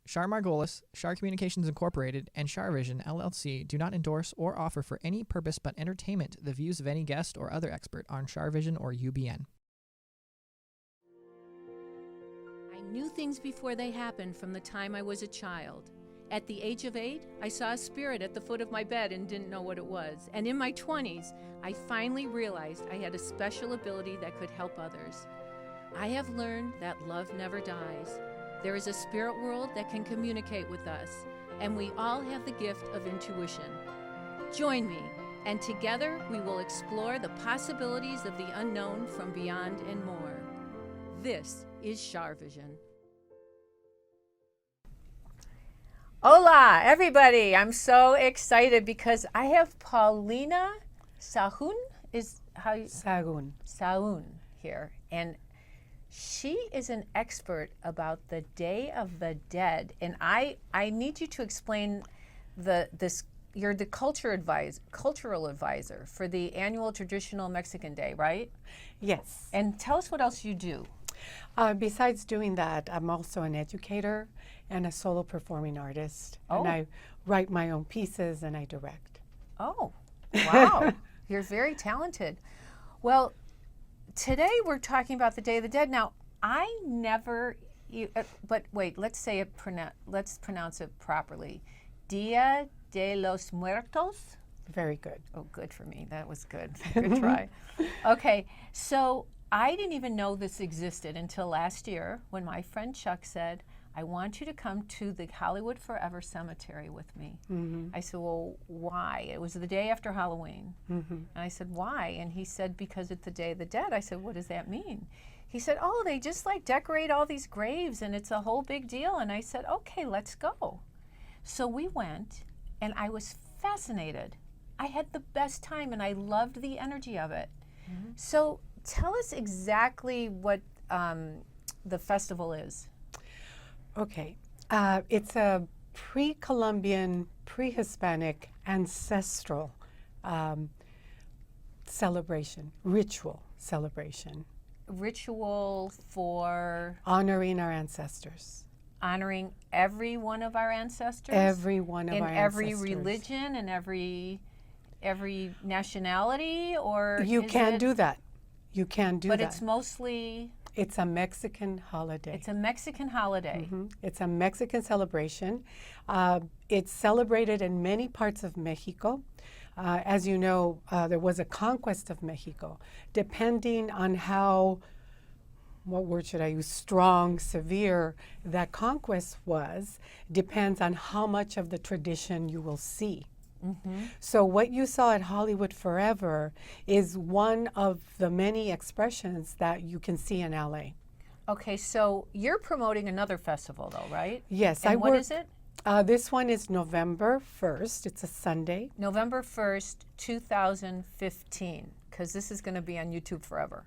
Char Margolis, Char Communications Incorporated, and CharVision LLC do not endorse or offer for any purpose but entertainment the views of any guest or other expert on CharVision or UBN. I knew things before they happened from the time I was a child. At the age of 8, I saw a spirit at the foot of my bed and didn't know what it was. And in my 20s, I finally realized I had a special ability that could help others. I have learned that love never dies. There is a spirit world that can communicate with us, and we all have the gift of intuition. Join me, and together we will explore the possibilities of the unknown from beyond and more. This is CharVision. Hola, everybody. I'm so excited because I have Paulina Sahagun, Sahagun here, and she is an expert about the Day of the Dead, and I need you to explain you're the cultural advisor for the annual traditional Mexican Day, right? Yes. And tell us what else you do. Besides doing that, I'm also an educator and a solo performing artist. Oh. And I write my own pieces and I direct. Oh, wow. You're very talented. Well, today we're talking about the Day of the Dead. Now, but wait, let's pronounce it properly. Dia De Los Muertos? Very good. Oh, good for me. That was good. Good try. Okay, so I didn't even know this existed until last year when my friend Chuck said, I want you to come to the Hollywood Forever Cemetery with me. Mm-hmm. I said, well, why? It was the day after Halloween. Mm-hmm. And I said, why? And he said, because it's the Day of the Dead. I said, what does that mean? He said, oh, they just like decorate all these graves and it's a whole big deal. And I said, okay, let's go. So we went and I was fascinated. I had the best time and I loved the energy of it. Mm-hmm. So tell us exactly what the festival is. Okay. It's a pre-Columbian, pre-Hispanic, ancestral celebration, ritual celebration. Ritual for? Honoring our ancestors. Honoring every one of our ancestors? Every one of our ancestors. In every religion and every nationality? Or you can do that. You can do that. But it's mostly? It's a Mexican holiday. It's a Mexican holiday. Mm-hmm. It's a Mexican celebration. It's celebrated in many parts of Mexico. As you know, there was a conquest of Mexico. Depending on how, what word should I use, strong, severe that conquest was, depends on how much of the tradition you will see. Mm-hmm. So what you saw at Hollywood Forever is one of the many expressions that you can see in LA. Okay, so you're promoting another festival though, right? Yes. And what is it? This one is November 1st. It's a Sunday. November 1st, 2015, because this is going to be on YouTube forever.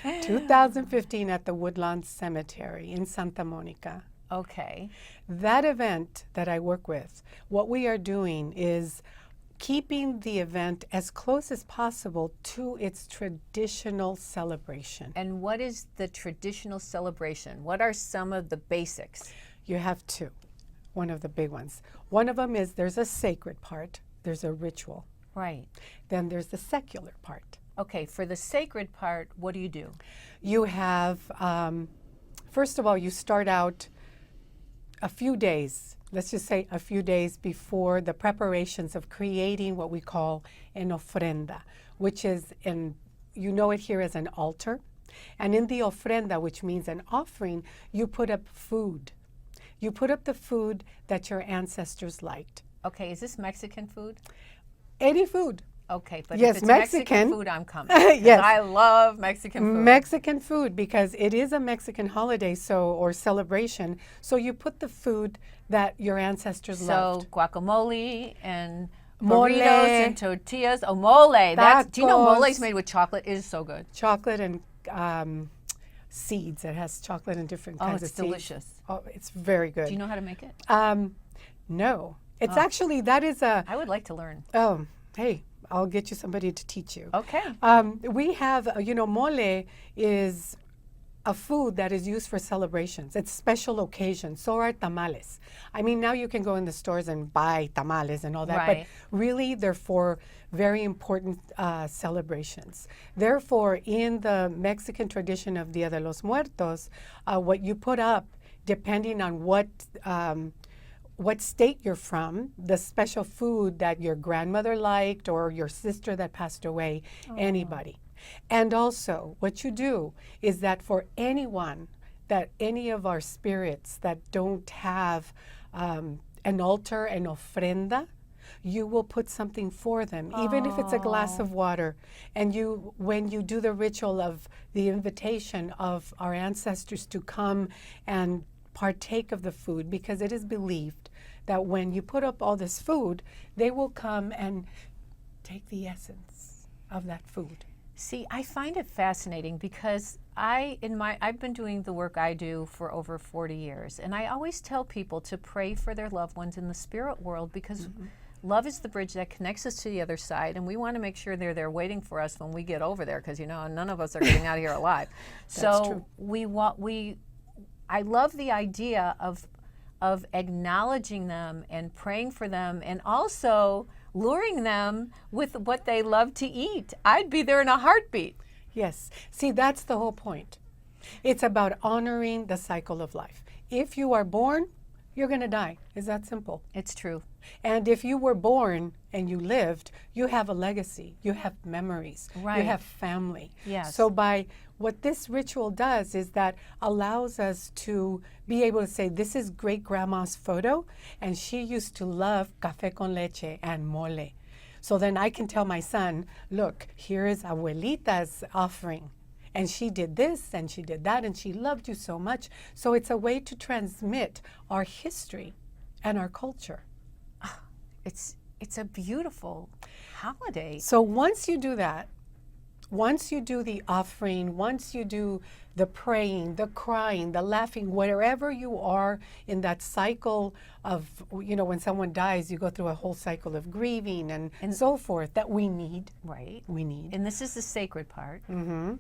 2015 at the Woodlawn Cemetery in Santa Monica. Okay. That event that I work with, what we are doing is keeping the event as close as possible to its traditional celebration. And what is the traditional celebration? What are some of the basics? You have two, one of the big ones. One of them is there's a sacred part, there's a ritual. Right. Then there's the secular part. Okay, for the sacred part, what do you do? You have, first of all, you start out a few days, let's just say a few days before the preparations of creating what we call an ofrenda, which is, you know it here as an altar. And in the ofrenda, which means an offering, you put up food. You put up the food that your ancestors liked. Okay, is this Mexican food? Any food. Okay, but yes, if it's Mexican food, I'm coming. Yes. I love Mexican food. Mexican food, because it is a Mexican holiday or celebration. So you put the food that your ancestors loved. So guacamole and burritos and tortillas. Oh, mole. Do you know mole is made with chocolate? It is so good. Chocolate and seeds. It has chocolate and different kinds of seeds. Oh, it's delicious. Oh, it's very good. Do you know how to make it? No. It's actually, that is a... I would like to learn. Oh, hey. I'll get you somebody to teach you. Okay. We have, mole is a food that is used for celebrations. It's special occasions. So are tamales. I mean, now you can go in the stores and buy tamales and all that, Right. but really they're for very important celebrations. Therefore, in the Mexican tradition of Dia de los Muertos, what you put up, depending on what state you're from, the special food that your grandmother liked or your sister that passed away, anybody. And also, what you do is that for anyone, that any of our spirits that don't have an altar, an ofrenda, you will put something for them, even if it's a glass of water. And when you do the ritual of the invitation of our ancestors to come and partake of the food, because it is believed that when you put up all this food, they will come and take the essence of that food. See, I find it fascinating because I've been doing the work I do for over 40 years, and I always tell people to pray for their loved ones in the spirit world because love is the bridge that connects us to the other side, and we want to make sure they're there waiting for us when we get over there, because none of us are getting out of here alive. So true. I love the idea of acknowledging them and praying for them, and also luring them with what they love to eat. I'd be there in a heartbeat. Yes. See, that's the whole point. It's about honoring the cycle of life. If you are born, you're going to die. It's that simple. It's true. And if you were born and you lived, you have a legacy. You have memories. Right. You have family. Yes. So what this ritual does is that allows us to be able to say, this is great grandma's photo, and she used to love café con leche and mole. So then I can tell my son, look, here is abuelita's offering. And she did this and she did that and she loved you so much. So it's a way to transmit our history and our culture. It's a beautiful holiday. So once you do that, once you do the offering, once you do the praying, the crying, the laughing, wherever you are in that cycle of, when someone dies, you go through a whole cycle of grieving and so forth that we need. Right. We need. And this is the sacred part. Mm-hmm.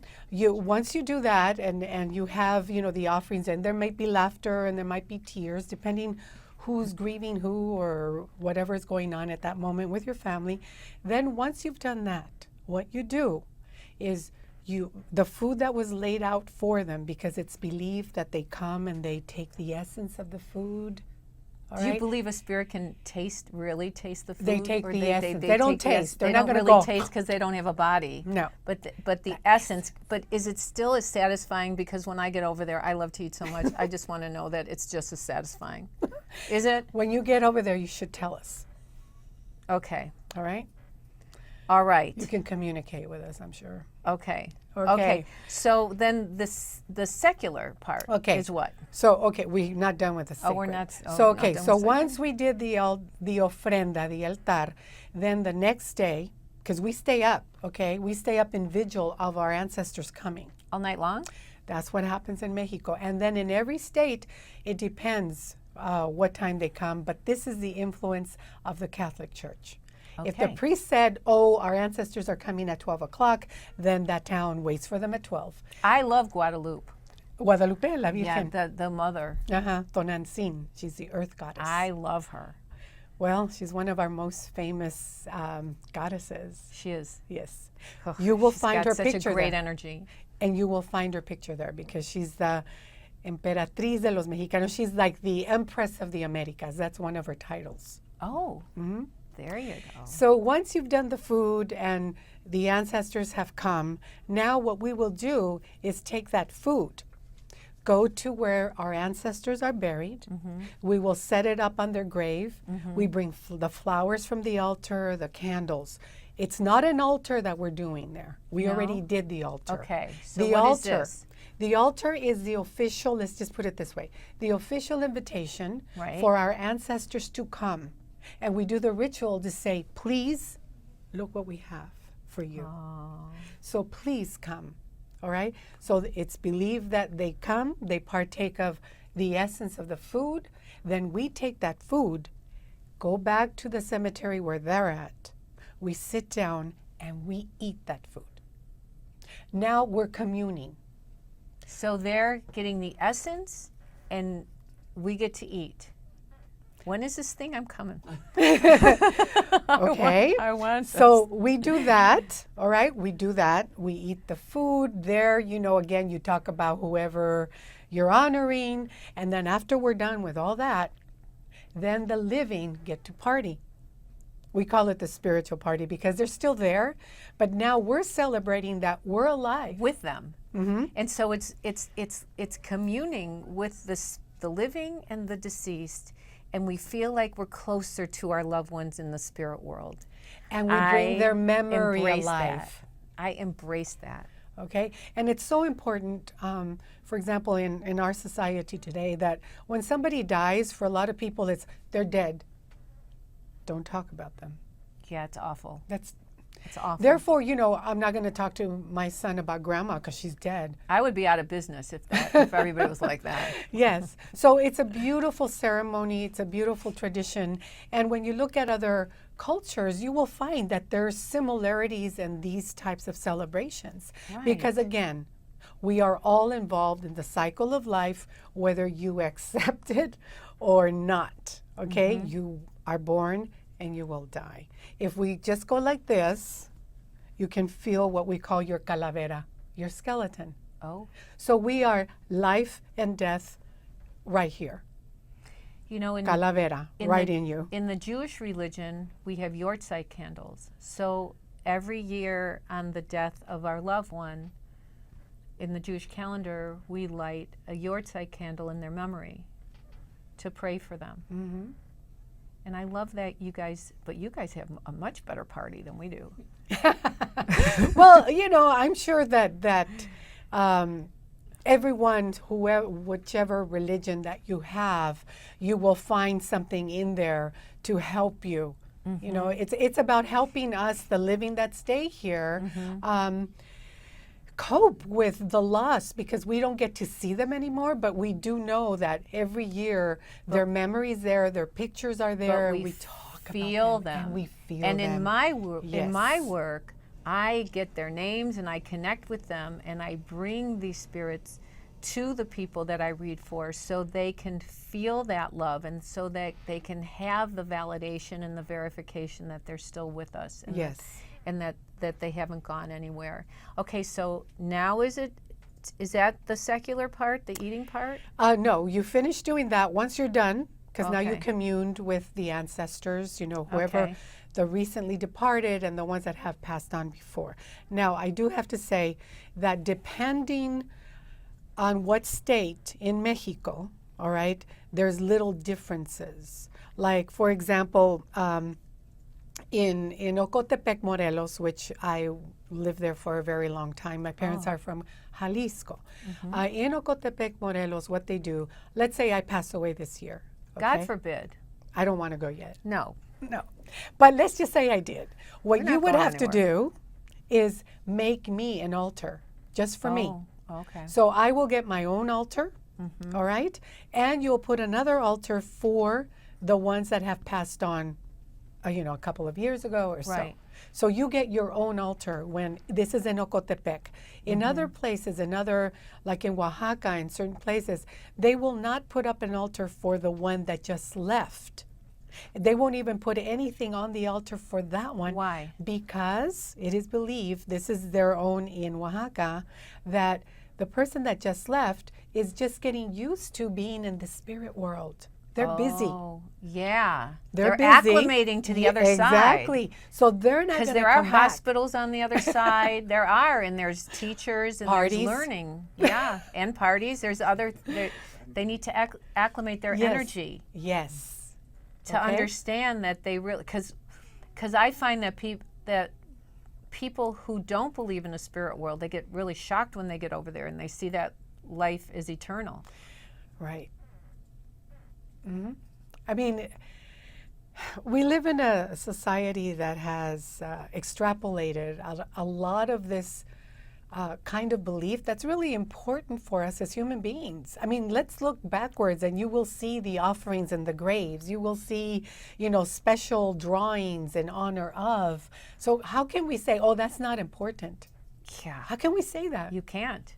Once you do that and you have, the offerings, and there might be laughter and there might be tears, depending who's grieving who or whatever is going on at that moment with your family. Then once you've done that, what you do is the food that was laid out for them, because it's believed that they come and they take the essence of the food. Do you believe a spirit can really taste the food? They take or the essence. They don't taste. They're not going to really go. taste because they don't have a body. No. But the essence. But is it still as satisfying? Because when I get over there, I love to eat so much. I just want to know that it's just as satisfying. Is it? When you get over there, you should tell us. Okay. All right. All right. You can communicate with us, I'm sure. Okay. Okay. So then the secular part is what? So, we're not done with the sacred. Oh, we're not. So, not done so with once we did the ofrenda, the altar, then the next day, because we stay up, we stay up in vigil of our ancestors coming. All night long? That's what happens in Mexico. And then in every state, it depends what time they come, but this is the influence of the Catholic Church. Okay. If the priest said, our ancestors are coming at 12 o'clock, then that town waits for them at 12. I love Guadalupe. Guadalupe, la Yeah, Virgen. the mother. Tonantzin. She's the earth goddess. I love her. Well, she's one of our most famous goddesses. She is. Yes. Oh, You will she's find got her such picture a great there. energy. And you will find her picture there because she's the Emperatriz de los Mexicanos. She's like the Empress of the Americas. That's one of her titles. Oh, Mhm. there you go. So once you've done the food and the ancestors have come, now what we will do is take that food, go to where our ancestors are buried. We will set it up on their grave. We bring the flowers from the altar, the candles. It's not an altar that we're doing there. We No? already did the altar. Okay, so the what is altar. this? The altar is the official, let's just put it this way, the official invitation Right. for our ancestors to come. And we do the ritual to say, please, look what we have for you. Oh. So please come, all right? So it's believed that they come, they partake of the essence of the food, then we take that food, go back to the cemetery where they're at, we sit down and we eat that food. Now we're communing. So they're getting the essence, and we get to eat. When is this thing? I'm coming. Okay. I want So we do that, all right? We do that. We eat the food there. You know, again, you talk about whoever you're honoring. And then after we're done with all that, then the living get to party. We call it the spiritual party because they're still there. But now we're celebrating that we're alive. with them. Mm-hmm. And so it's communing with the living and the deceased, and we feel like we're closer to our loved ones in the spirit world. And we bring their memory embrace alive. that. I embrace that. Okay, and it's so important, for example, in our society today, that when somebody dies, for a lot of people, they're dead. Don't talk about them. Yeah, it's awful. It's awful. Therefore, you know, I'm not going to talk to my son about grandma because she's dead. I would be out of business if everybody was like that. Yes, so it's a beautiful ceremony. It's a beautiful tradition, and when you look at other cultures, you will find that there's similarities in these types of celebrations. Right. Because again, we are all involved in the cycle of life, whether you accept it or not. Okay, Mm-hmm. you are born and you will die. If we just go like this, you can feel what we call your calavera, your skeleton. Oh. So we are life and death right here. You know, Calavera, right in you. In the Jewish religion, we have Yortzeit candles. So every year on the death of our loved one, in the Jewish calendar, we light a Yortzeit candle in their memory to pray for them. Mm-hmm. And I love that you guys have a much better party than we do. Well, you know, I'm sure that everyone, whichever religion that you have, you will find something in there to help you. Mm-hmm. You know, it's about helping us, the living that stay here, cope with the loss, because we don't get to see them anymore, but we do know that every year their memories there, their pictures are there, we talk feel about them, and we feel and them. in my Yes. work, I get their names and I connect with them, and I bring these spirits to the people that I read for, so they can feel that love, and so that they can have the validation and the verification that they're still with us, and Yes. and that they haven't gone anywhere. Okay, so now is that the secular part, the eating part? No, you finish doing that once you're done, because now you Okay. communed with the ancestors, you know, whoever, Okay. the recently departed and the ones that have passed on before. Now, I do have to say that depending on what state in Mexico, all right, there's little differences. Like, for example, in Ocotepec, Morelos, which I lived there for a very long time. My parents are from Jalisco. In Ocotepec, Morelos, what they do, let's say I pass away this year. God okay? forbid. I don't want to go yet. No. No. But let's just say I did. What We're you not would going have to do is make me an altar just for me. Oh, okay. So I will get my own altar, all right? And you'll put another altar for the ones that have passed on, you know, a couple of years ago or Right. so. So you get your own altar when this is in Ocotepec. In other places, like in Oaxaca, in certain places, they will not put up an altar for the one that just left. They won't even put anything on the altar for that one. Why? Because it is believed, this is their own in Oaxaca, that the person that just left is just getting used to being in the spirit world. They're busy. Oh, yeah. They're busy. Acclimating to the other side. Exactly. So they're not Because going to there are come back. hospitals on the other side. There are, and there's teachers and Parties. there's learning. Yeah, and parties. There's they need to acclimate their Yes. energy Yes. to Okay. understand that they really, because I find that people who don't believe in a spirit world, they get really shocked when they get over there and they see that life is eternal. Right. I mean, we live in a society that has extrapolated a lot of this kind of belief that's really important for us as human beings. I mean, let's look backwards and you will see the offerings in the graves. You will see, you know, special drawings in honor of. So how can we say, oh, that's not important? Yeah. How can we say that? You can't.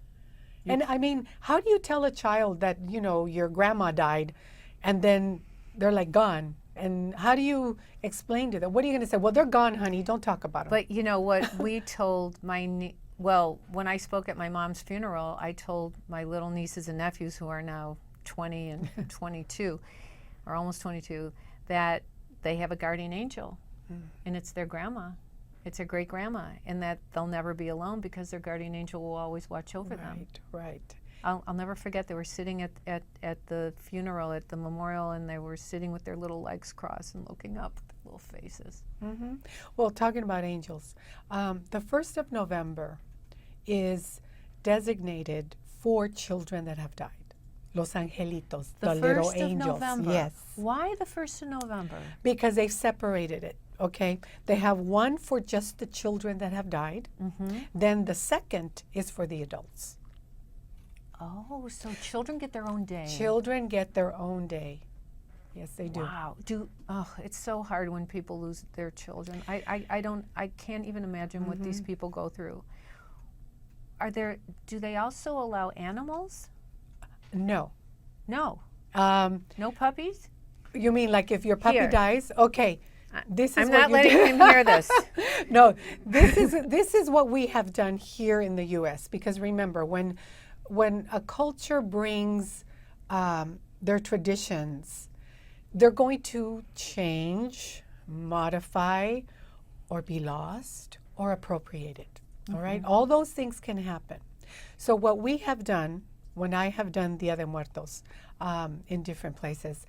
And I mean, how do you tell a child that, you know, your grandma died and then they're like gone? And how do you explain to them? What are you going to say? Well, they're gone, honey. Don't talk about them. But you know what we told well, when I spoke at my mom's funeral, I told my little nieces and nephews who are now 20 and 22, or almost 22, that they have a guardian angel, and it's their grandma. It's their great grandma, and that they'll never be alone because their guardian angel will always watch over them. Right. I'll never forget, they were sitting at the funeral, at the memorial, and they were sitting with their little legs crossed and looking up with their little faces. Well, talking about angels, the 1st of November is designated for children that have died. Los angelitos, the little 1st of angels. November. Yes. Why the 1st of November? Because they've separated it, okay? They have one for just the children that have died. Then the second is for the adults. Oh, so children get their own day. Children get their own day. Yes, they do. Wow. It's so hard when people lose their children. I can't even imagine what these people go through. Do they also allow animals? No. No. No puppies? You mean like if your puppy Here. dies? Okay. This is I'm what not you letting do. him hear this. No, this is what we have done here in the U.S. Because remember, when a culture brings their traditions, they're going to change, modify, or be lost, or appropriated. All right? All those things can happen. So what we have done, when I have done Dia de Muertos in different places,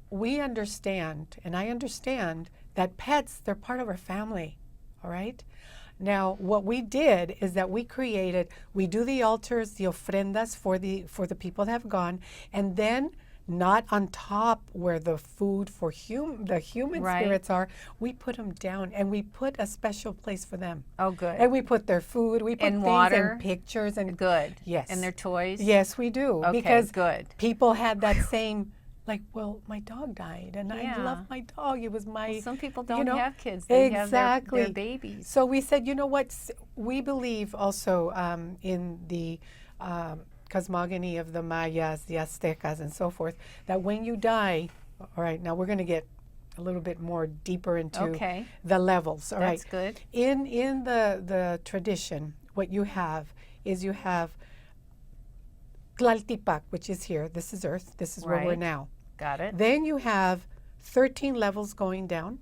we understand, and I understand, that pets, they're part of our family. All right? Now, what we did is that we do the altars, the ofrendas for the people that have gone, and then not on top where the food for the human spirits are, we put them down and we put a special place for them. Oh, good. And we put their food, we put And things water. and pictures and Good. Yes. And their toys? Yes, we do. Okay, because good. people had that same, like, well, my dog died and I Yeah. love my dog. It was my Well, some people don't you know, have kids. They exactly. have their babies. So we said, you know what? We believe also in the cosmogony of the Mayas, the Aztecas, and so forth, that when you die, all right, now we're going to get a little bit more deeper into the levels. All right. That's good. In the tradition, what you have is you have Tlaltipac, which is here. This is Earth. This is where we're now. Got it. Then you have 13 levels going down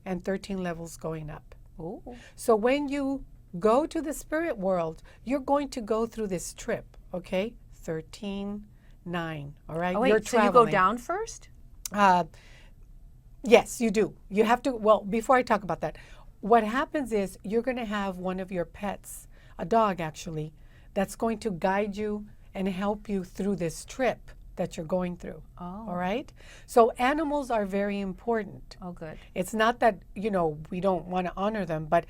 and 13 levels going up. Ooh. So when you go to the spirit world, you're going to go through this trip, okay? 13, 9, all right? Oh, wait, You're so you traveling. go down first? Yes, you do. You have to, well, before I talk about that, what happens is you're going to have one of your pets, a dog actually, that's going to guide you and help you through this trip that you're going through. Oh. All right? So animals are very important. Oh, good. It's not that, you know, we don't want to honor them, but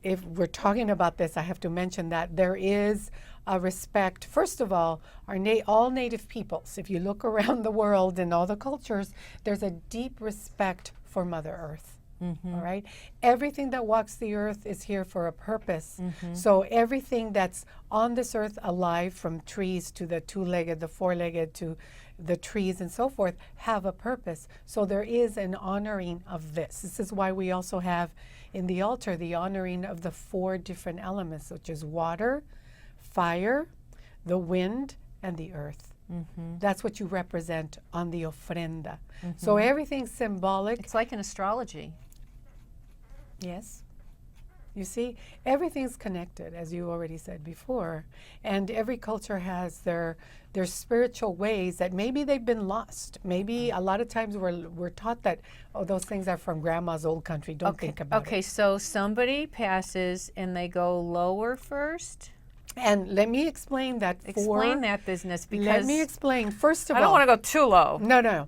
if we're talking about this, I have to mention that there is a respect. First of all Native peoples, if you look around the world and all the cultures, there's a deep respect for Mother Earth. All right? Everything that walks the earth is here for a purpose. So everything that's on this earth alive, from trees to the two-legged, the four-legged, to the trees and so forth, have a purpose. So there is an honoring of this. This is why we also have in the altar the honoring of the 4 different elements, which is water, fire, the wind, and the earth. That's what you represent on the ofrenda. So everything's symbolic. It's like an astrology. Yes. You see, everything's connected, as you already said before, and every culture has their spiritual ways that maybe they've been lost. Maybe a lot of times we're taught that, oh, those things are from grandma's old country. Don't think about it. Okay, so somebody passes and they go lower first. And let me explain that. Explain that business, because let me explain. First of all, I don't want to go too low. No.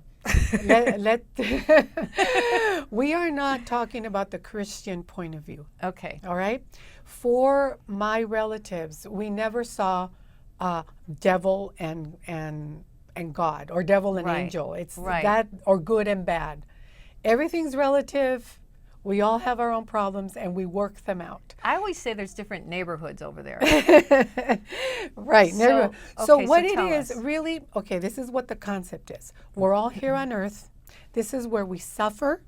We are not talking about the Christian point of view. Okay. All right? For my relatives, we never saw devil and God, or devil and angel. It's that, or good and bad. Everything's relative. We all have our own problems, and we work them out. I always say there's different neighborhoods over there. Right. So, So okay, what so it tell is us. really, okay, this is what the concept is. We're all here on earth. This is where we suffer.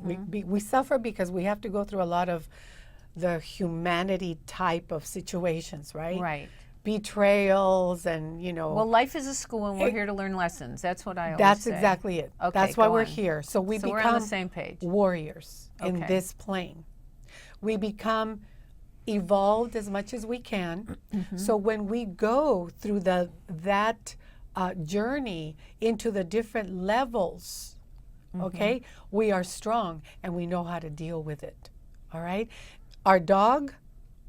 We suffer because we have to go through a lot of the humanity type of situations, right? Right. Betrayals and, you know. Well, life is a school, and we're here to learn lessons. That's what I always That's say. exactly it. Okay, That's why go we're on. here. So we So we're become on the same page. warriors in Okay. this plane. We become evolved as much as we can. So when we go through that journey into the different levels, okay, we are strong and we know how to deal with it. All right. Our dog,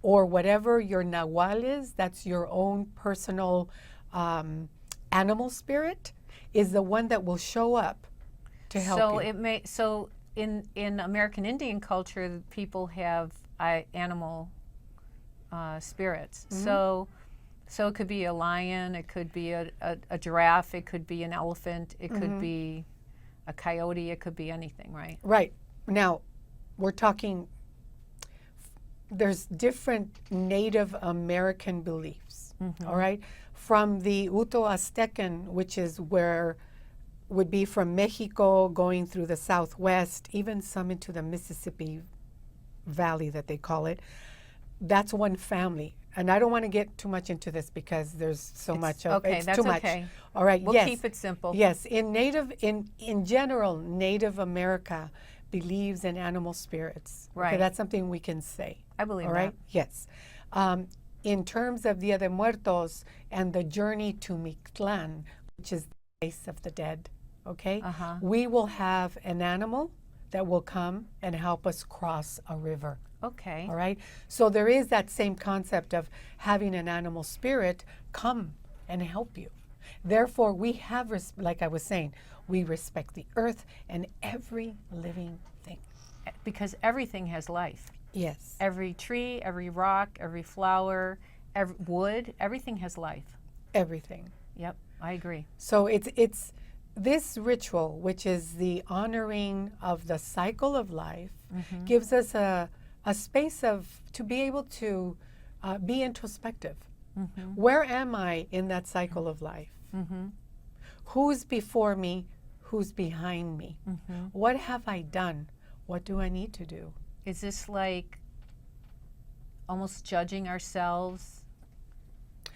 or whatever your nahual is, that's your own personal animal spirit, is the one that will show up to help So you. so in American Indian culture, people have animal spirits. So it could be a lion, it could be a giraffe, it could be an elephant, it could be a coyote, it could be anything, right? Right. Now, we're talking, there's different Native American beliefs, all right? From the Uto Aztecan, which is where, would be from Mexico going through the Southwest, even some into the Mississippi Valley that they call it. That's one family. And I don't want to get too much into this because there's so much of okay, it's that's too much. okay. All right, We'll yes. keep it simple. Yes, in general, Native America believes in animal spirits. Okay, Right. that's something we can say. I believe All right? that. Yes. In terms of Dia de Muertos and the journey to Mictlan, which is the place of the dead, okay? We will have an animal that will come and help us cross a river. Okay. All right. So there is that same concept of having an animal spirit come and help you. Therefore, we have, like I was saying, we respect the earth and every living thing. Because everything has life. Yes. Every tree, every rock, every flower, every wood, everything has life. Everything. Yep, I agree. So it's this ritual, which is the honoring of the cycle of life, gives us a space to be able to be introspective. Where am I in that cycle of life? Who's before me? Who's behind me? What have I done? What do I need to do? Is this like almost judging ourselves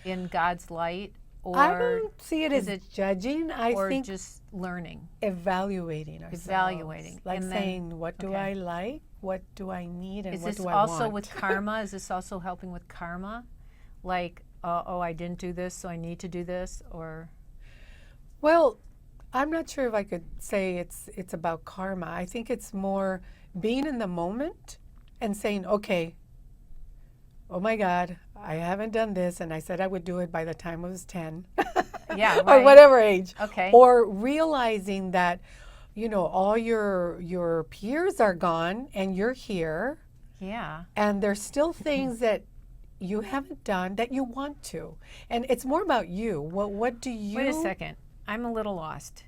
in God's light? Or I don't see it is as it- judging. I or think just learning? evaluating ourselves. Evaluating. Like And then- saying, what do okay. I like? What do I need? And Is what this do I also want? with karma? Is this also helping with karma? Like, oh, I didn't do this, so I need to do this? Or Well, I'm not sure if I could say it's about karma. I think it's more being in the moment and saying, okay, oh my God, I haven't done this, and I said I would do it by the time I was 10. Yeah, Or right. whatever age. Okay. Or realizing that, all your peers are gone and you're here, yeah. and there's still things that you haven't done that you want to. And it's more about you. What do you... Wait a second. I'm a little lost.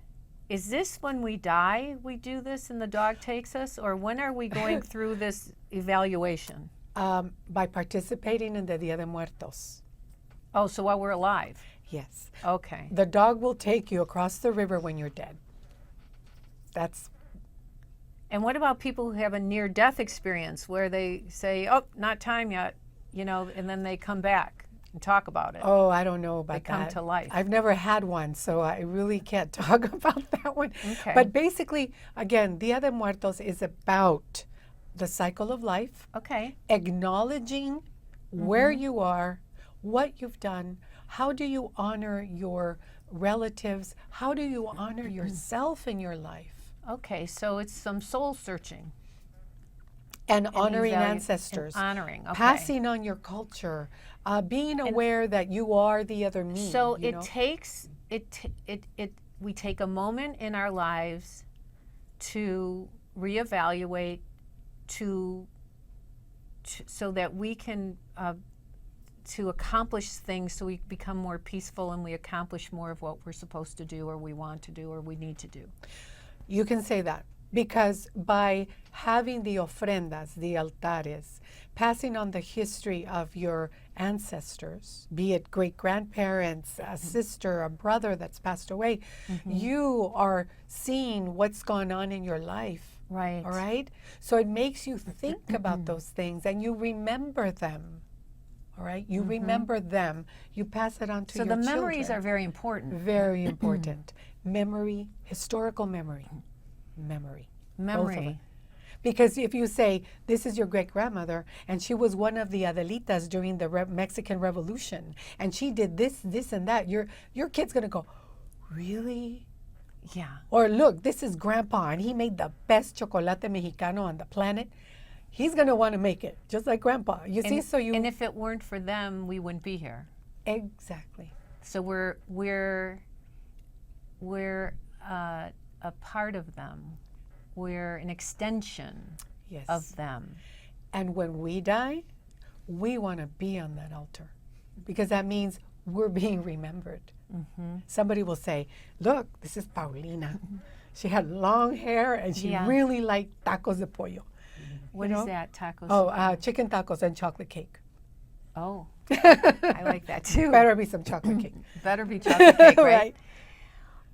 Is this when we die, we do this and the dog takes us? Or when are we going through this evaluation? By participating in the Dia de Muertos. Oh, so while we're alive? Yes. Okay. The dog will take you across the river when you're dead. That's... And what about people who have a near-death experience where they say, oh, not time yet, and then they come back and talk about it? Oh, I don't know about They come that. to life. I've never had one, so I really can't talk about that one. Okay. But basically, again, Dia de Muertos is about the cycle of life, Okay. acknowledging where you are, what you've done, how do you honor your relatives, how do you honor yourself in your life, Okay, so it's some soul searching. and honoring evalu- ancestors, and honoring, okay. passing on your culture, being aware that you are the other me. So you it know? takes we take a moment in our lives to reevaluate so that we can to accomplish things, so we become more peaceful and we accomplish more of what we're supposed to do or we want to do or we need to do. You can say that. Because by having the ofrendas, the altares, passing on the history of your ancestors, be it great-grandparents, a sister, a brother that's passed away, you are seeing what's gone on in your life. Right. All right? So it makes you think about those things and you remember them. All right? You remember them. You pass it on to So your the children. memories are very important. Very important. Memory, historical memory. Memory. Both of Memory. it. Because if you say, this is your great-grandmother, and she was one of the Adelitas during the Mexican Revolution, and she did this, this, and that, your kid's going to go, really? Yeah. Or look, this is Grandpa, and he made the best chocolate mexicano on the planet. He's going to want to make it, just like Grandpa. You see, so you... And if it weren't for them, we wouldn't be here. Exactly. So we're a part of them. We're an extension Yes. of them. And when we die, we want to be on that altar because that means we're being remembered. Somebody will say, look, this is Paulina. She had long hair and she Yeah. really liked tacos de pollo. What You is know? that? Tacos? Oh, chicken tacos and chocolate cake. Oh, I like that too. Better be some chocolate cake. Better be chocolate cake, right? Right.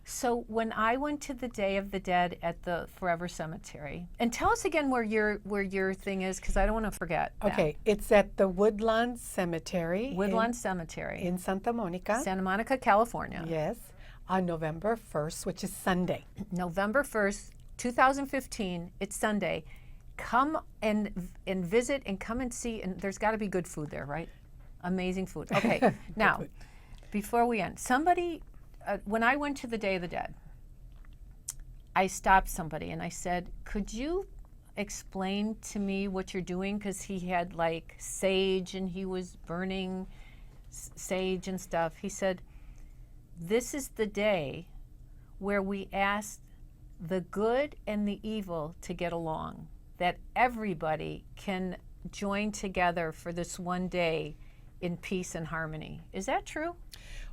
So when I went to the Day of the Dead at the Forever Cemetery, and tell us again where your thing is, because I don't want to forget. that. Okay, it's at the Woodlawn Cemetery. Woodlawn Cemetery, in Santa Monica. Santa Monica, California. Yes, on November 1st, which is Sunday. November 1st, 2015. It's Sunday. Come and visit and come and see. And there's got to be good food there, right? Amazing food. Okay, now, food. before we end, somebody, when I went to the Day of the Dead, I stopped somebody and I said, could you explain to me what you're doing? Because he had like sage and he was burning sage and stuff. He said, this is the day where we ask the good and the evil to get along, that everybody can join together for this one day in peace and harmony. Is that true?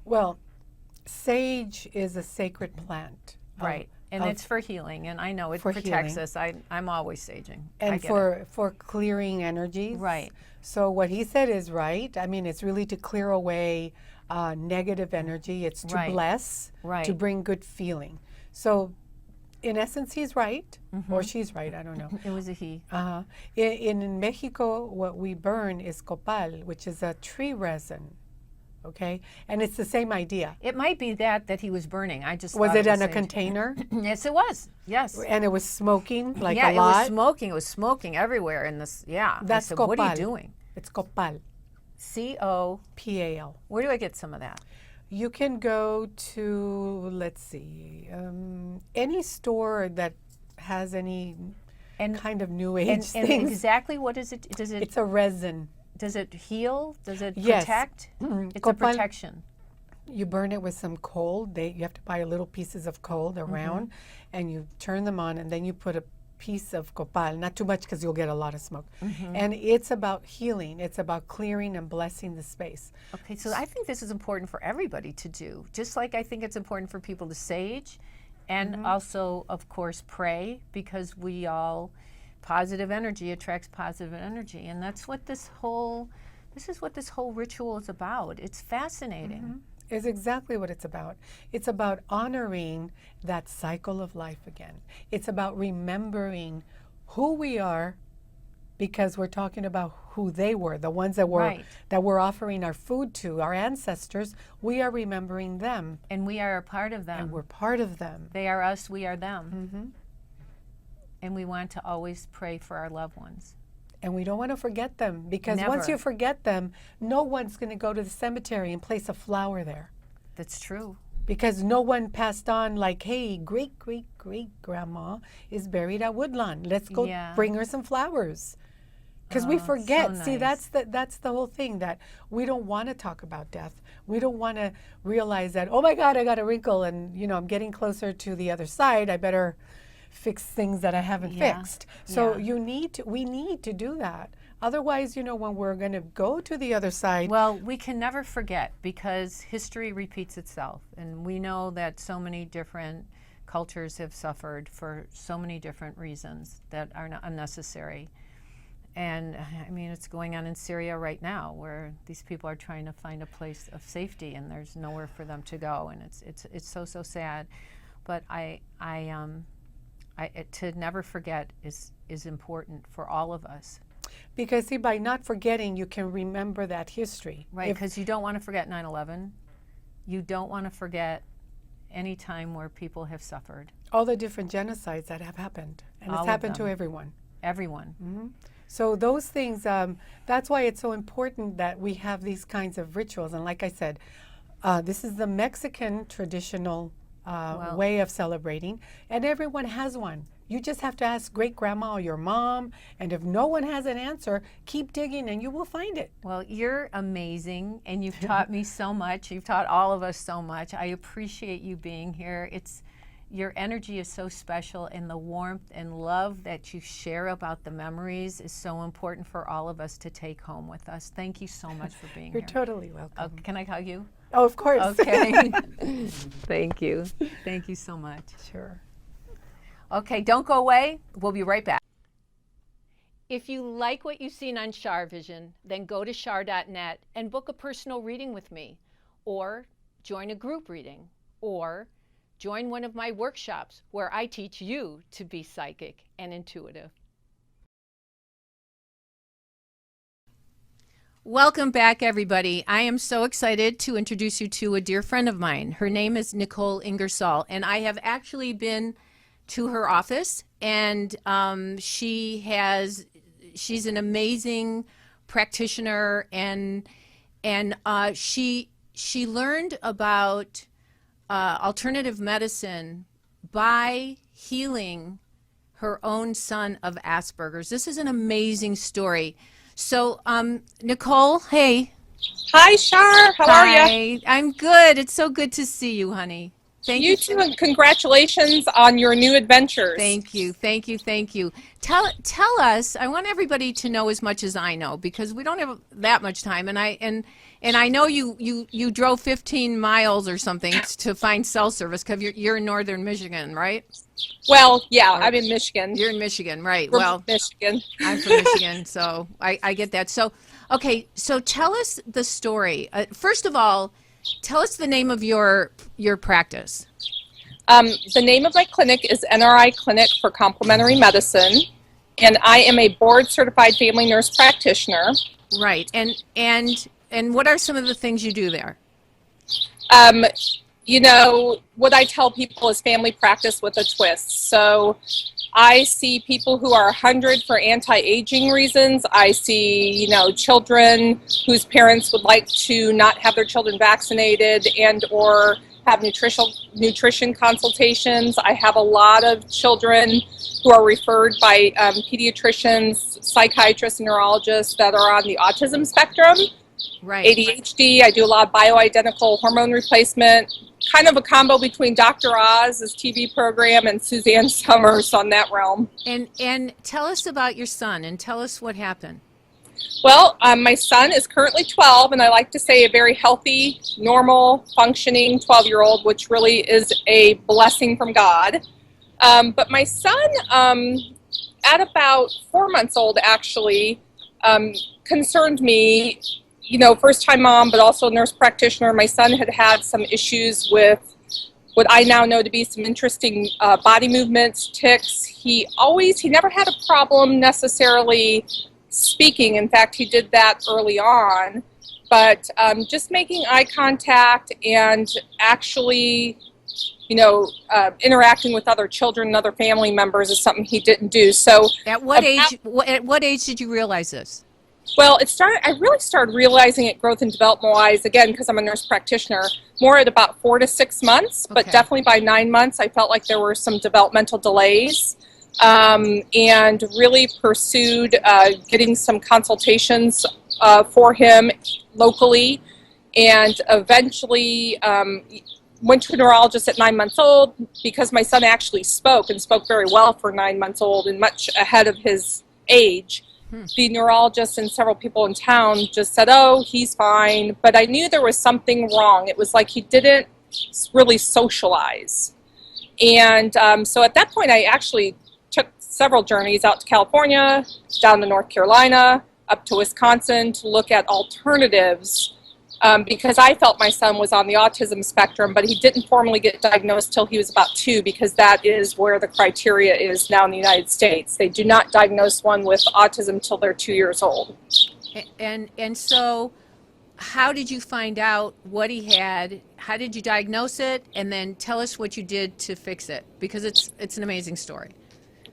Well, sage is a sacred plant. Right. And it's for healing, and I know it for protects healing. us. I'm always saging. I And get for clearing energies. Right. So what he said is right. I mean, it's really to clear away negative energy. It's to Right. bless, Right. to bring good feeling. So in essence, he's right, or she's right, I don't know. it was a he. In Mexico, what we burn is copal, which is a tree resin. Okay, and it's the same idea. It might be that he was burning. I just Was thought it in a sage. container? Yes, it was. Yes. And it was smoking like yeah, a lot? it was smoking. It was smoking everywhere in this. Yeah. That's I said, what are you copal. doing? It's copal, C-O. P-A-L. Where do I get some of that? You can go to, let's see, any store that has any And kind of new age and things. exactly what is it? Does it It's a resin. does it heal? Does it Yes. protect? Mhm. It's a Copal- protection. You burn it with some coal. You have to buy little pieces of coal. They're round, and you turn them on, and then you put a piece of copal. Not too much because you'll get a lot of smoke. And it's about healing. It's about clearing and blessing the space. Okay, so I think this is important for everybody to do. Just like I think it's important for people to sage and also, of course, pray, because we all, positive energy attracts positive energy. And that's what this is what this whole ritual is about. It's fascinating. Is exactly what it's about. It's about honoring that cycle of life again. It's about remembering who we are, because we're talking about who they were, the ones that were Right. that we're offering our food to, our ancestors. We are remembering them, And we are a part of them. and we're part of them. They are us, we are them. And we want to always pray for our loved ones. And we don't want to forget them, because once Never. you forget them, no one's going to go to the cemetery and place a flower there. That's true. Because no one passed on like, hey, great, great, great grandma is buried at Woodlawn. Let's go Yeah. bring her some flowers. Because we Oh, forget. so See, nice. that's the whole thing, that we don't want to talk about death. We don't want to realize that, oh my God, I got a wrinkle and I'm getting closer to the other side. I better fix things that I haven't Yeah. fixed. So Yeah. we need to do that. Otherwise, when we're going to go to the other side, Well, we can never forget, because history repeats itself. And we know that so many different cultures have suffered for so many different reasons that are not unnecessary. And I mean, it's going on in Syria right now, where these people are trying to find a place of safety, and there's nowhere for them to go, and it's so sad. But to never forget is important for all of us. Because see, by not forgetting, you can remember that history. Right, because you don't want to forget 9/11. You don't want to forget any time where people have suffered. All the different genocides that have happened, and All it's of happened to them. everyone. Everyone. Mm-hmm. So those things, that's why it's so important that we have these kinds of rituals. And like I said, this is the Mexican traditional way of celebrating, and everyone has one. You just have to ask great grandma or your mom, and if no one has an answer, keep digging and you will find it. Well, you're amazing, and you've taught me so much. You've taught all of us so much. I appreciate you being here. Your energy is so special, and the warmth and love that you share about the memories is so important for all of us to take home with us. Thank you so much for being You're here. totally welcome. Can I hug you? Oh, of course. Okay. Thank you. Thank you so much. Sure. Okay, don't go away. We'll be right back. If you like what you've seen on CharVision, then go to char.net and book a personal reading with me, or join a group reading, or join one of my workshops where I teach you to be psychic and intuitive. Welcome back, everybody. I am so excited to introduce you to a dear friend of mine. Her name is Nicole Ingersoll, and I have actually been to her office, and she's an amazing practitioner, and she learned about alternative medicine by healing her own son of Asperger's. This is an amazing story. So, Nicole, hey. Hi, Char. How are you? I'm good. It's so good to see you, honey. Thank you. You too, and congratulations on your new adventures. Thank you. Tell us. I want everybody to know as much as I know, because we don't have that much time. And I know you drove 15 miles or something to find cell service, because you're in northern Michigan, right? Well, yeah, I'm in Michigan. You're in Michigan, right? We're Michigan. I'm from Michigan, so I get that. So, okay, so tell us the story. First of all, tell us the name of your practice. The name of my clinic is NRI Clinic for Complementary Medicine, and I am a board-certified family nurse practitioner. Right, and what are some of the things you do there? You know, what I tell people is family practice with a twist. So I see people who are 100 for anti-aging reasons. I see, children whose parents would like to not have their children vaccinated and or have nutrition consultations. I have a lot of children who are referred by pediatricians, psychiatrists, and neurologists that are on the autism spectrum. Right. ADHD, I do a lot of bioidentical hormone replacement, kind of a combo between Dr. Oz's TV program and Suzanne Summers on that realm. And tell us about your son, and tell us what happened. Well, my son is currently 12, and I like to say a very healthy, normal, functioning 12-year-old, which really is a blessing from God. But my son, at about 4 months old, actually, concerned me. First-time mom, but also a nurse practitioner. My son had some issues with what I now know to be some interesting body movements, tics. He never had a problem necessarily speaking. In fact, he did that early on. But just making eye contact and actually, interacting with other children and other family members is something he didn't do. So, at what age did you realize this? Well, I really started realizing it growth and development-wise, again, because I'm a nurse practitioner, more at about 4 to 6 months, but definitely by 9 months, I felt like there were some developmental delays, and really pursued getting some consultations for him locally, and eventually went to a neurologist at 9 months old, because my son actually spoke very well for 9 months old and much ahead of his age. The neurologist and several people in town just said, oh, he's fine. But I knew there was something wrong. It was like he didn't really socialize. And so at that point, I actually took several journeys out to California, down to North Carolina, up to Wisconsin to look at alternatives, because I felt my son was on the autism spectrum, but he didn't formally get diagnosed till he was about 2, because that is where the criteria is now in the United States. They do not diagnose one with autism till they're 2 years old. And so how did you find out what he had? How did you diagnose it? And then tell us what you did to fix it, because it's an amazing story.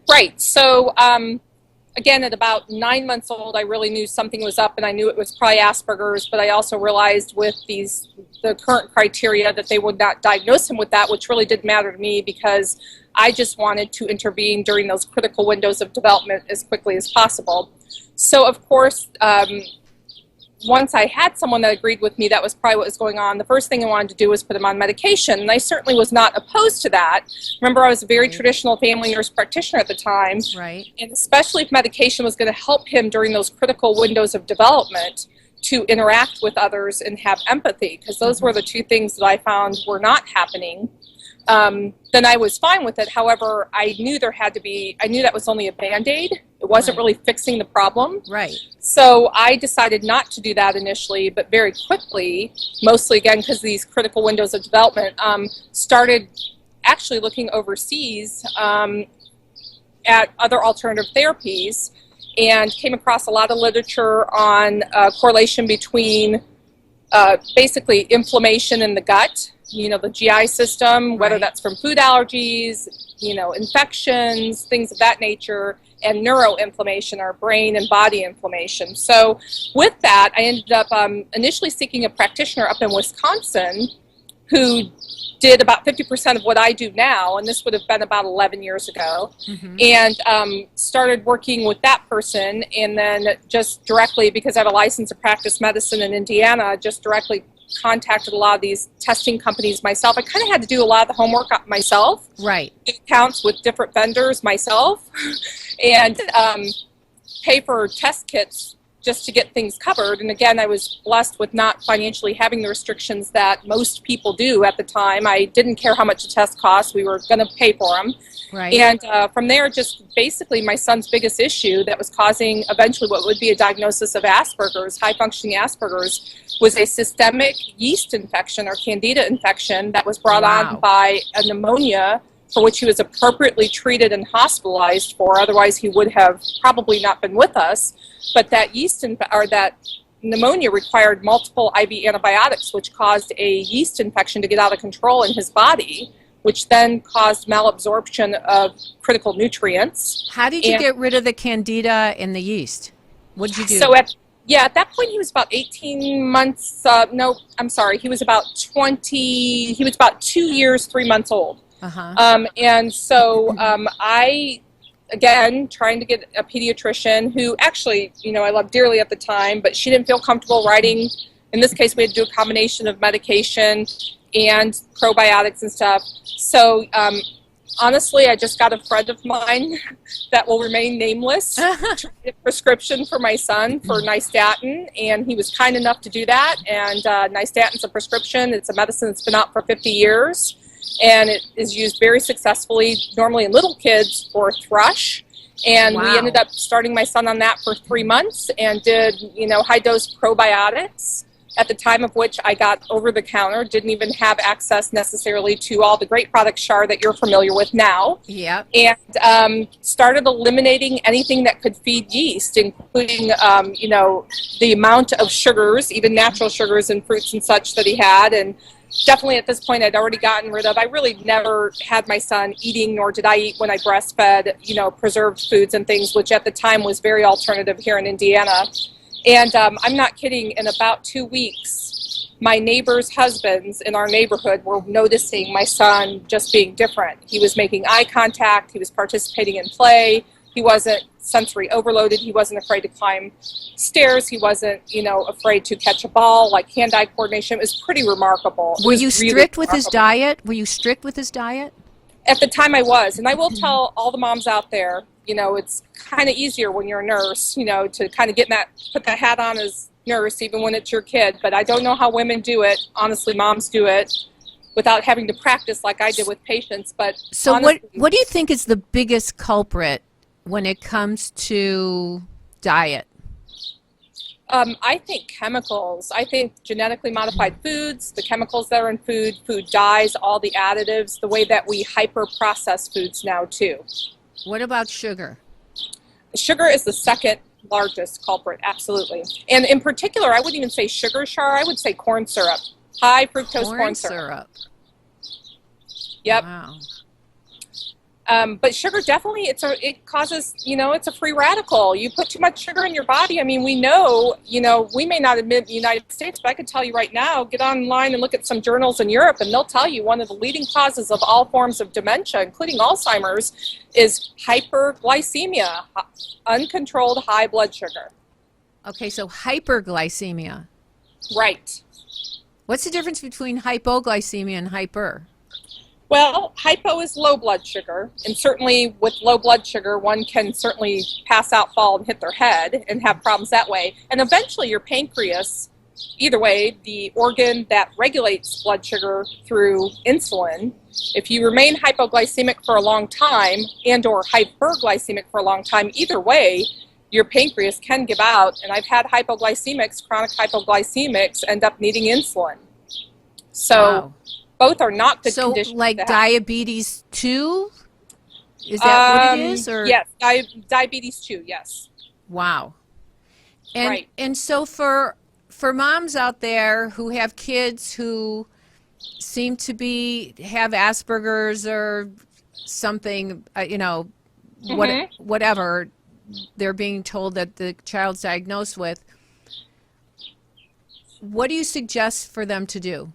Right. So, again, at about 9 months old, I really knew something was up, and I knew it was probably Asperger's, but I also realized with the current criteria that they would not diagnose him with that, which really didn't matter to me, because I just wanted to intervene during those critical windows of development as quickly as possible. So, of course, once I had someone that agreed with me that was probably what was going on, the first thing I wanted to do was put him on medication, and I certainly was not opposed to that. Remember, I was a very traditional family nurse practitioner at the time, Right. and especially if medication was going to help him during those critical windows of development to interact with others and have empathy, because those were the two things that I found were not happening. Then I was fine with it. However, I knew that was only a Band-Aid. It wasn't really fixing the problem. Right. So I decided not to do that initially, but very quickly, mostly again because of these critical windows of development, started actually looking overseas at other alternative therapies, and came across a lot of literature on correlation between basically inflammation in the gut, the GI system, whether that's from food allergies, infections, things of that nature, and neuroinflammation, or brain and body inflammation. So with that, I ended up initially seeking a practitioner up in Wisconsin who did about 50% of what I do now, and this would have been about 11 years ago, and started working with that person, and then just directly, because I have a license to practice medicine in Indiana, just directly contacted a lot of these testing companies myself. I kind of had to do a lot of the homework myself. Right. Do accounts with different vendors myself, and pay for test kits just to get things covered. And again, I was blessed with not financially having the restrictions that most people do at the time. I didn't care how much the test cost. We were going to pay for them. Right. And from there, just basically my son's biggest issue that was causing eventually what would be a diagnosis of Asperger's, high-functioning Asperger's, was a systemic yeast infection or candida infection that was brought on by a pneumonia, for which he was appropriately treated and hospitalized for. Otherwise, he would have probably not been with us. But that that pneumonia required multiple IV antibiotics, which caused a yeast infection to get out of control in his body, which then caused malabsorption of critical nutrients. How did you get rid of the candida and the yeast? What did you do? So at that point, he was about 18 months. He was about 20. He was about 2 years, 3 months old. And so I, again, trying to get a pediatrician who actually, I loved dearly at the time, but she didn't feel comfortable writing. In this case, we had to do a combination of medication and probiotics and stuff. So honestly, I just got a friend of mine that will remain nameless to get a prescription for my son for nystatin, and he was kind enough to do that. And nystatin's a prescription. It's a medicine that's been out for 50 years, and it is used very successfully, normally in little kids, for thrush. And we ended up starting my son on that for 3 months, and did, high-dose probiotics, at the time of which I got over-the-counter, didn't even have access necessarily to all the great products, Char, that you're familiar with now. Yeah. And started eliminating anything that could feed yeast, including, the amount of sugars, even natural sugars and fruits and such that he had. And definitely at this point I'd already gotten rid of. I really never had my son eating, nor did I eat when I breastfed, preserved foods and things, which at the time was very alternative here in Indiana. And I'm not kidding, in about 2 weeks, my neighbors' husbands in our neighborhood were noticing my son just being different. He was making eye contact. He was participating in play. He wasn't sensory overloaded. He wasn't afraid to climb stairs. He wasn't, afraid to catch a ball, like hand-eye coordination. It was pretty remarkable. Were you strict with his diet? At the time I was. And I will tell all the moms out there, it's kind of easier when you're a nurse, to kind of put that hat on as nurse, even when it's your kid. But I don't know how women do it. Honestly, moms do it. without having to practice like I did with patients. But So honestly, what do you think is the biggest culprit when it comes to diet? I think chemicals. I think genetically modified foods, the chemicals that are in food, food dyes, all the additives, the way that we hyper process foods now too. What about sugar? Sugar is the second largest culprit, absolutely. And in particular, I wouldn't even say sugar, Char, I would say corn syrup. High fructose corn syrup. Yep. Wow. But sugar definitely, it causes, it's a free radical. You put too much sugar in your body. I mean, we know, we may not admit in the United States, but I can tell you right now, get online and look at some journals in Europe, and they'll tell you one of the leading causes of all forms of dementia, including Alzheimer's, is hyperglycemia, uncontrolled high blood sugar. Okay, so hyperglycemia. Right. What's the difference between hypoglycemia and hyper? Well, hypo is low blood sugar, and certainly with low blood sugar, one can certainly pass out, fall, and hit their head and have problems that way. And eventually your pancreas, either way, the organ that regulates blood sugar through insulin, if you remain hypoglycemic for a long time and or hyperglycemic for a long time, either way, your pancreas can give out. And I've had hypoglycemics, chronic hypoglycemics, end up needing insulin. So. Wow. Both are not good conditions. So, like diabetes 2? Is that what it is? Or? Yes, diabetes 2, yes. Wow. And, right. And so for moms out there who have kids who seem to have Asperger's or something, whatever they're being told that the child's diagnosed with, what do you suggest for them to do?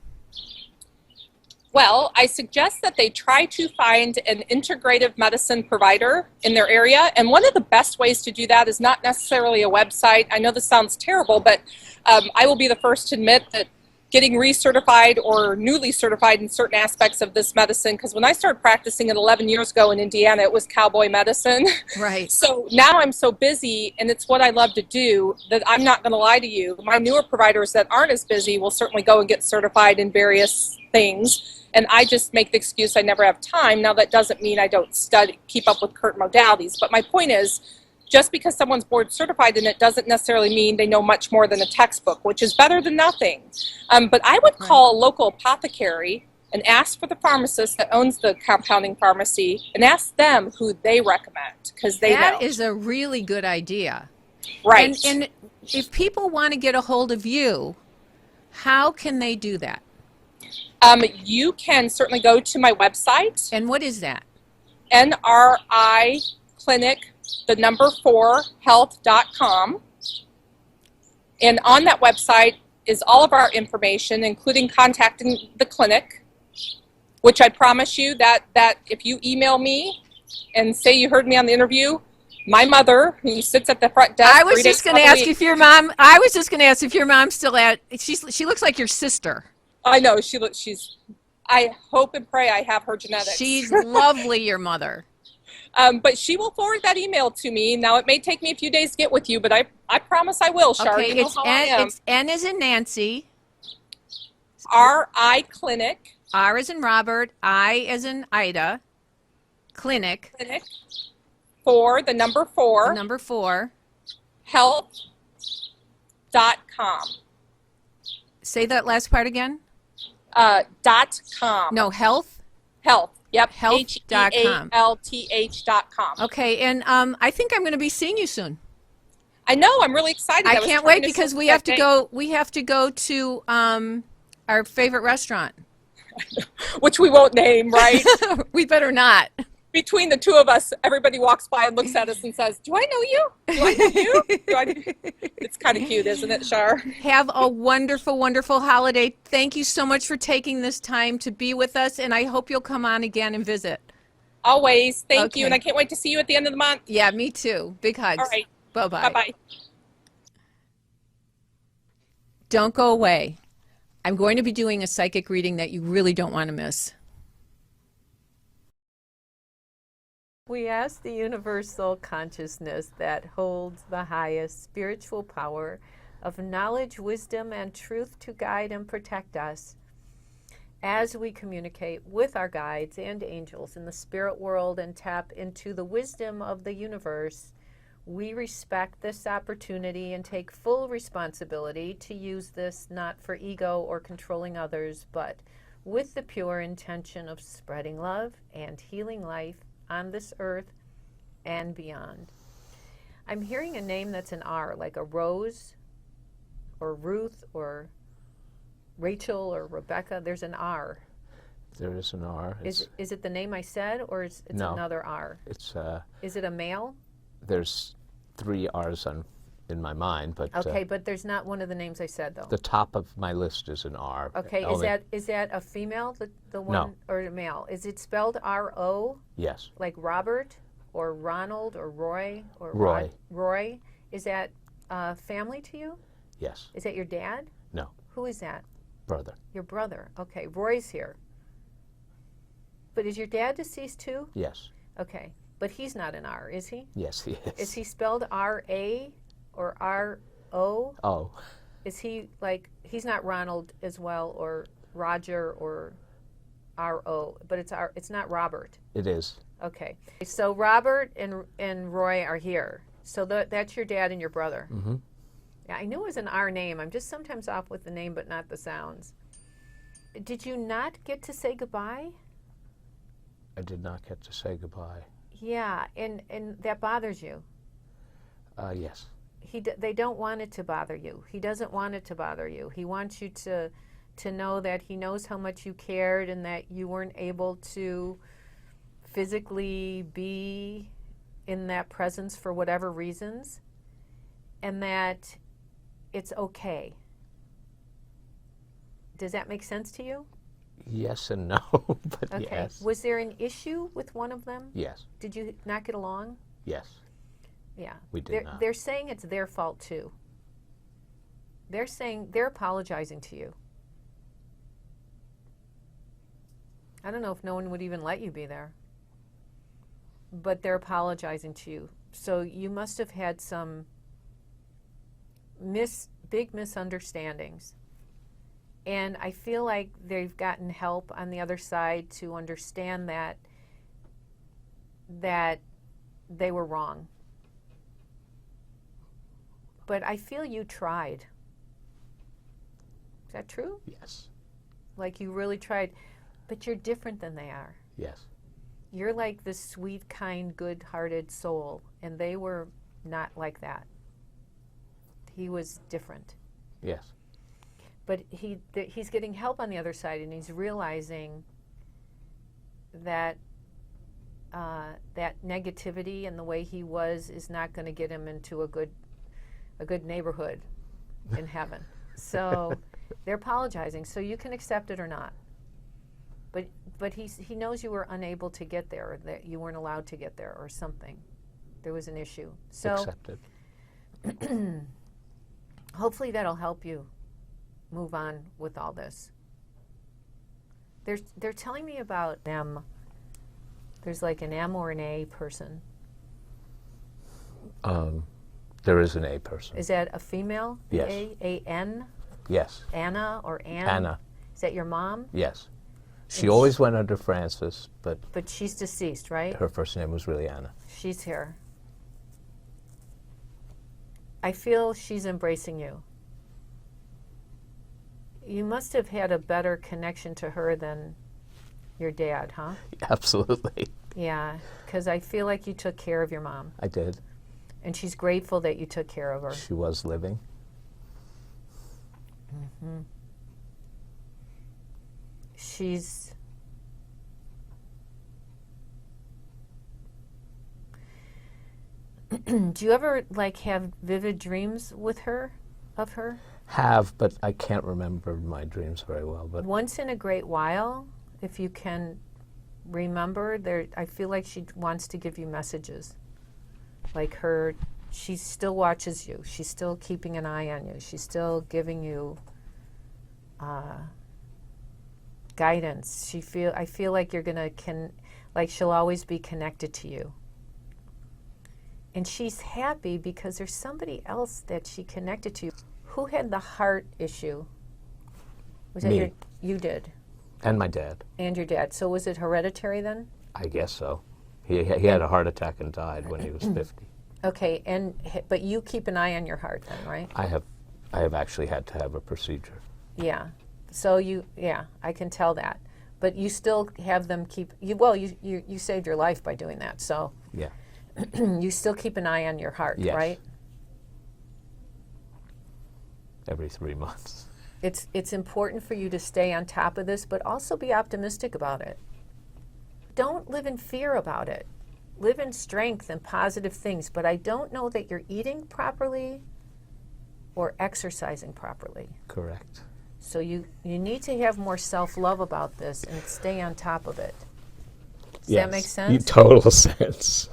Well, I suggest that they try to find an integrative medicine provider in their area. And one of the best ways to do that is not necessarily a website. I know this sounds terrible, but I will be the first to admit that getting recertified or newly certified in certain aspects of this medicine, because when I started practicing it 11 years ago in Indiana, it was cowboy medicine. Right. So now I'm so busy, and it's what I love to do, that I'm not going to lie to you. My newer providers that aren't as busy will certainly go and get certified in various things. And I just make the excuse I never have time. Now, that doesn't mean I don't keep up with current modalities. But my point is, just because someone's board certified in it doesn't necessarily mean they know much more than a textbook, which is better than nothing. But I would call a local apothecary and ask for the pharmacist that owns the compounding pharmacy and ask them who they recommend, because they know. That is a really good idea. Right. And if people want to get a hold of you, how can they do that? You can certainly go to my website. And what is that? NRI Clinic, the number 4 health.com. And on that website is all of our information, including contacting the clinic, which I promise you that if you email me and say you heard me on the interview, my mother, who sits at the front desk, I was just going to ask if your mom. I was just going to ask if your mom's still at. She looks like your sister. I know I hope and pray I have her genetics. She's lovely, your mother. But she will forward that email to me. Now, it may take me a few days to get with you, but I promise I will, Char. Okay, it's N as in Nancy. RI Clinic. R as in Robert. I as in Ida. Clinic. Clinic. 4, the number 4. The number 4. Health.com. Say that last part again. .com. No, health? Health. Yep. Health.com. HEALTH.com. Okay, and I think I'm going to be seeing you soon. I know. I'm really excited. I can't wait because we have to go. We have to go to our favorite restaurant, which we won't name, right? We better not. Between the two of us, everybody walks by and looks at us and says, "Do I know you? Do I know you?" It's kind of cute, isn't it, Char? Have a wonderful, wonderful holiday. Thank you so much for taking this time to be with us, and I hope you'll come on again and visit. Always. Thank you, and I can't wait to see you at the end of the month. Yeah, me too. Big hugs. All right. Bye-bye. Bye-bye. Don't go away. I'm going to be doing a psychic reading that you really don't want to miss. We ask the universal consciousness that holds the highest spiritual power of knowledge, wisdom, and truth to guide and protect us. as we communicate with our guides and angels in the spirit world and tap into the wisdom of the universe, we respect this opportunity and take full responsibility to use this not for ego or controlling others, but with the pure intention of spreading love and healing life on this earth and beyond. I'm hearing a name that's an R, like a Rose or Ruth or Rachel or Rebecca. There's an R. There is an R. Is it the name I said, or is it No. another R? Is it a male? There's 3 R's in my mind, but Okay, but there's not one of the names I said, though. the top of my list is an R. Okay, is that a female, the one, No. or a male? Is it spelled R-O, Yes. like Robert, or Ronald, or Roy, or Roy. Roy? Is that family to you? Yes. Is that your dad? No. Who is that? Brother. Your brother. Okay, Roy's here. But is your dad deceased too? Yes. Okay, but he's not an R, is he? Yes, he is. Is he spelled R-A or R-O? Oh. Is he like, he's not Ronald as well, or Roger, or R-O, but it's not Robert. It is. Okay, so Robert and Roy are here. So that's your dad and your brother. Mm-hmm. Yeah, I knew it was an R name. I'm just sometimes off with the name, but not the sounds. Did you not get to say goodbye? I did not get to say goodbye. Yeah, and that bothers you. Yes. They don't want it to bother you. He doesn't want it to bother you. He wants you to know that he knows how much you cared and that you weren't able to physically be in that presence for whatever reasons, and that it's okay. Does that make sense to you? Yes and no, but Okay. yes. Was there an issue with one of them? Yes. Did you not get along? Yes. Yeah. We did not. They're saying it's their fault too. They're saying they're apologizing to you. I don't know if no one would even let you be there. But they're apologizing to you. So you must have had some big misunderstandings. And I feel like they've gotten help on the other side to understand that they were wrong. But I feel you tried. Is that true? Yes. Like you really tried. But you're different than they are. Yes. You're like this sweet, kind, good-hearted soul, and they were not like that. He was different. Yes. But he's getting help on the other side, and he's realizing that that negativity and the way he was is not going to get him into a good neighborhood in heaven. So they're apologizing. So you can accept it or not. But he knows you were unable to get there, or that you weren't allowed to get there, or something. There was an issue. So Accepted. hopefully that'll help you move on with all this. They're telling me about them. There's like an M or an A person. There is an A person. Is that a female? Yes. A-N? Yes. Anna or Ann? Anna. Is that your mom? Yes. She always went under Frances, but But she's deceased, right? her first name was really Anna. She's here. I feel she's embracing you. You must have had a better connection to her than your dad, huh? Absolutely. Yeah, because I feel like you took care of your mom. I did. And she's grateful that you took care of her. She was living. Mm-hmm. She's... Do you ever like have vivid dreams with her, of her? Have, but I can't remember my dreams very well. But Once in a great while, if you can remember, I feel like she wants to give you messages. Like she still watches you. She's still keeping an eye on you. She's still giving you guidance. I feel like you're gonna like she'll always be connected to you. And she's happy because there's somebody else that she connected to. Who had the heart issue? Was that Me. you did? And my dad. And your dad. So was it hereditary then? I guess so. He had a heart attack and died when he was 50. Okay, but you keep an eye on your heart then, right? I have actually had to have a procedure. Yeah. So I can tell that. But you still have them keep you saved your life by doing that. So Yeah. you still keep an eye on your heart, Yes. right? Every 3 months. It's important for you to stay on top of this, but also be optimistic about it. Don't live in fear about it. Live in strength and positive things, but I don't know that you're eating properly or exercising properly. Correct. So you need to have more self-love about this and stay on top of it. Does that make sense? Total sense.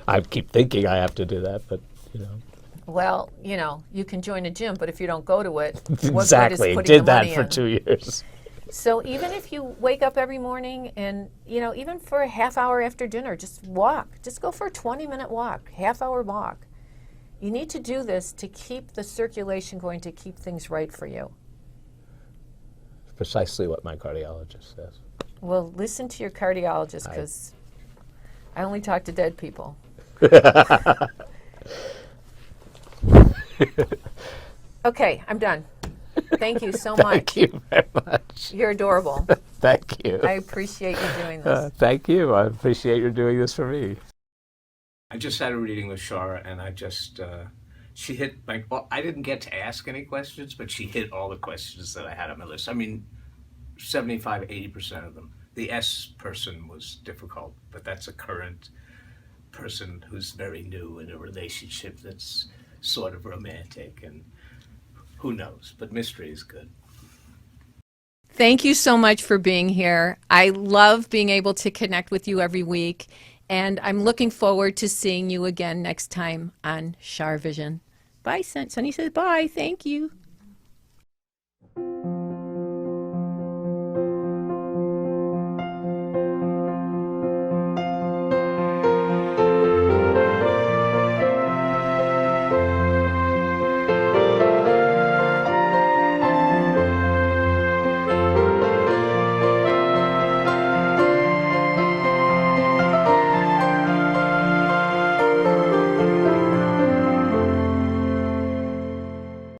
I keep thinking I have to do that, but Well, you can join a gym, but if you don't go to it, Exactly. what good is putting Did the that money for in? 2 years. So even if you wake up every morning and, even for a half hour after dinner, just walk. Just go for a 20-minute walk, half-hour walk. You need to do this to keep the circulation going, to keep things right for you. Precisely what my cardiologist says. Well, listen to your cardiologist, because I only talk to dead people. Okay, I'm done. Thank you so much. Thank you very much. You're adorable. Thank you. I appreciate you doing this. Thank you. I appreciate you doing this for me. I just had a reading with Char, and I just, she hit, I didn't get to ask any questions, but she hit all the questions that I had on my list. I mean, 75, 80% of them. The S person was difficult, but that's a current person who's very new in a relationship that's sort of romantic, and who knows, but mystery is good. Thank you so much for being here. I love being able to connect with you every week, and I'm looking forward to seeing you again next time on CharVision. Bye, Sunny says bye. Thank you.